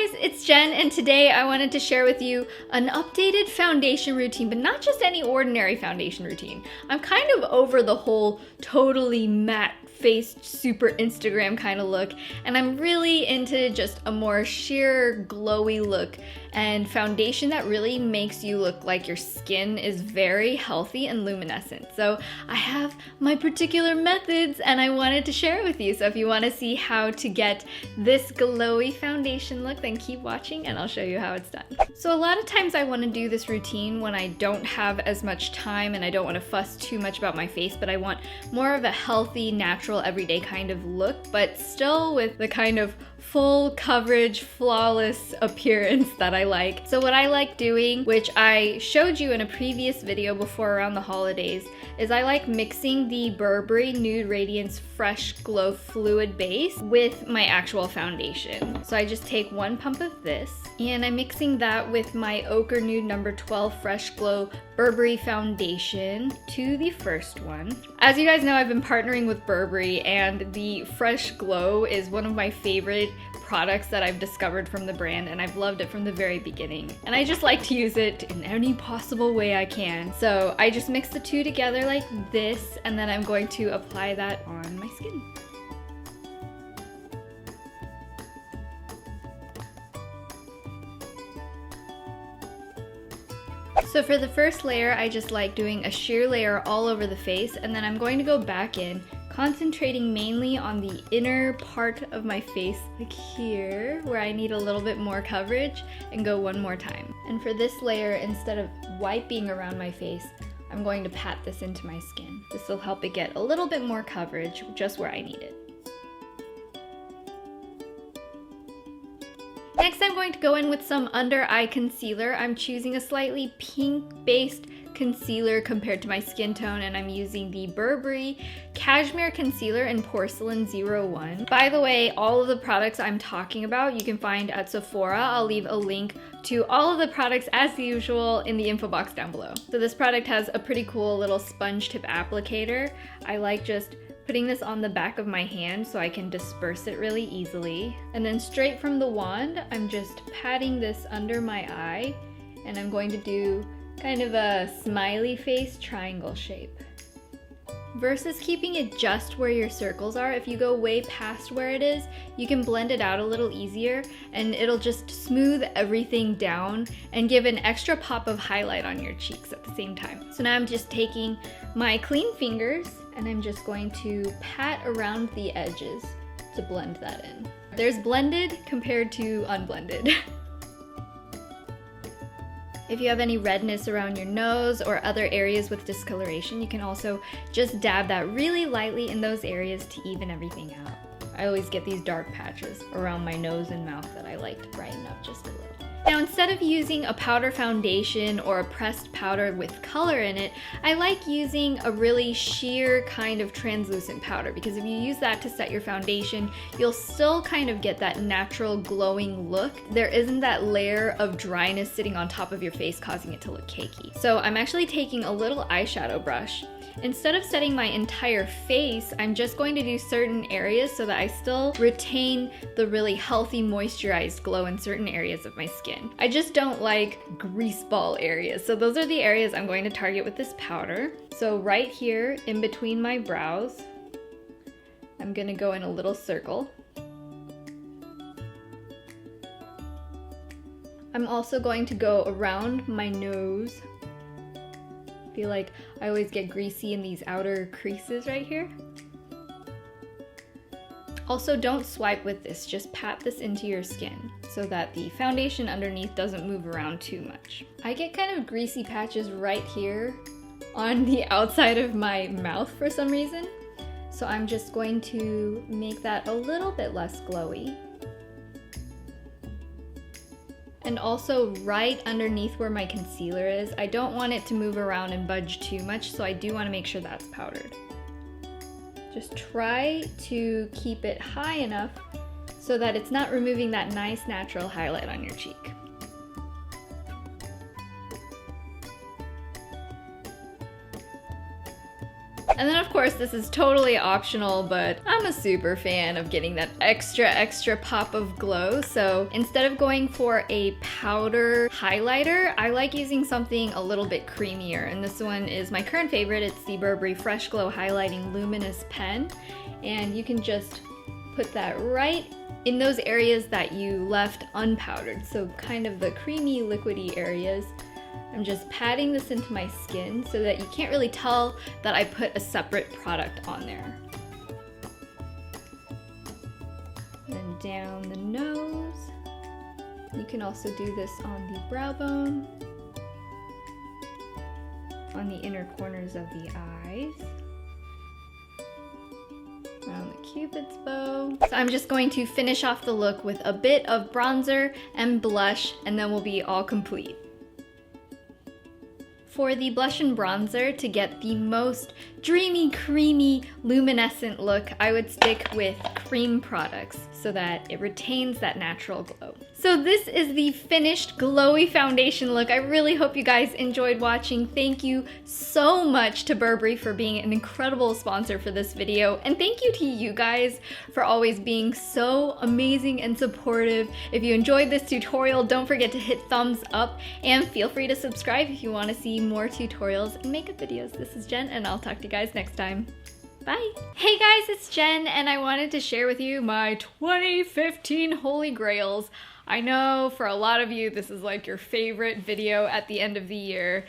guys, it's Jen, and today I wanted to share with you an updated foundation routine, but not just any ordinary foundation routine. I'm kind of over the whole totally matte faced super Instagram kind of look, and I'm really into just a more sheer glowy look and foundation that really makes you look like your skin is very healthy and luminescent. So I have my particular methods and I wanted to share it with you. So if you want to see how to get this glowy foundation look, then keep watching and I'll show you how it's done. So a lot of times I want to do this routine when I don't have as much time and I don't want to fuss too much about my face, but I want more of a healthy, natural, everyday kind of look, but still with the kind of full coverage, flawless appearance that I like. So what I like doing, which I showed you in a previous video before around the holidays, is I like mixing the Burberry Nude Radiance Fresh Glow Fluid Base with my actual foundation. So I just take one pump of this and I'm mixing that with my Ochre Nude number 12 Fresh Glow Burberry foundation to the first one. As you guys know, I've been partnering with Burberry and the Fresh Glow is one of my favorite products that I've discovered from the brand, and I've loved it from the very beginning. And I just like to use it in any possible way I can. So I just mix the two together like this, and then I'm going to apply that on my skin. So for the first layer, I just like doing a sheer layer all over the face, and then I'm going to go back in, concentrating mainly on the inner part of my face, like here, where I need a little bit more coverage, and go one more time. And for this layer, instead of wiping around my face, I'm going to pat this into my skin. This will help it get a little bit more coverage just where I need it. Next, I'm going to go in with some under eye concealer. I'm choosing a slightly pink-based concealer compared to my skin tone, and I'm using the Burberry Cashmere Concealer in Porcelain 01. By the way, all of the products I'm talking about you can find at Sephora. I'll leave a link to all of the products as usual in the info box down below. So this product has a pretty cool little sponge tip applicator. I like just putting this on the back of my hand so I can disperse it really easily. And then straight from the wand, I'm just patting this under my eye, and I'm going to do kind of a smiley face triangle shape. Versus keeping it just where your circles are, if you go way past where it is, you can blend it out a little easier and it'll just smooth everything down and give an extra pop of highlight on your cheeks at the same time. So now I'm just taking my clean fingers and I'm just going to pat around the edges to blend that in. There's blended compared to unblended. If you have any redness around your nose or other areas with discoloration, you can also just dab that really lightly in those areas to even everything out. I always get these dark patches around my nose and mouth that I like to brighten up just a little. Now, instead of using a powder foundation or a pressed powder with color in it, I like using a really sheer kind of translucent powder, because if you use that to set your foundation, you'll still kind of get that natural glowing look. There isn't that layer of dryness sitting on top of your face causing it to look cakey. So I'm actually taking a little eyeshadow brush. Instead of setting my entire face, I'm just going to do certain areas so that I still retain the really healthy moisturized glow in certain areas of my skin. I just don't like grease ball areas, so those are the areas I'm going to target with this powder. So right here in between my brows, I'm gonna go in a little circle. I'm also going to go around my nose. I feel like I always get greasy in these outer creases right here. Also, don't swipe with this, just pat this into your skin so that the foundation underneath doesn't move around too much. I get kind of greasy patches right here on the outside of my mouth for some reason, so I'm just going to make that a little bit less glowy. And also right underneath where my concealer is, I don't want it to move around and budge too much, so I do want to make sure that's powdered. Just try to keep it high enough so that it's not removing that nice natural highlight on your cheek. And then of course this is totally optional, but I'm a super fan of getting that extra pop of glow. So instead of going for a powder highlighter, I like using something a little bit creamier. And this one is my current favorite. It's the Burberry Fresh Glow Highlighting Luminous pen. And you can just put that right in those areas that you left unpowdered. So kind of the creamy, liquidy areas. I'm just patting this into my skin so that you can't really tell that I put a separate product on there. Then down the nose. You can also do this on the brow bone, on the inner corners of the eyes, around the cupid's bow. So I'm just going to finish off the look with a bit of bronzer and blush, and then we'll be all complete. For the blush and bronzer, to get the most dreamy, creamy, luminescent look, I would stick with cream products so that it retains that natural glow. So this is the finished glowy foundation look. I really hope you guys enjoyed watching. Thank you so much to Burberry for being an incredible sponsor for this video. And thank you to you guys for always being so amazing and supportive. If you enjoyed this tutorial, don't forget to hit thumbs up and feel free to subscribe if you want to see more tutorials and makeup videos. This is Jen, and I'll talk to you guys next time. Bye! Hey guys, it's Jen, and I wanted to share with you my 2015 Holy Grails. I know for a lot of you this is like your favorite video at the end of the year.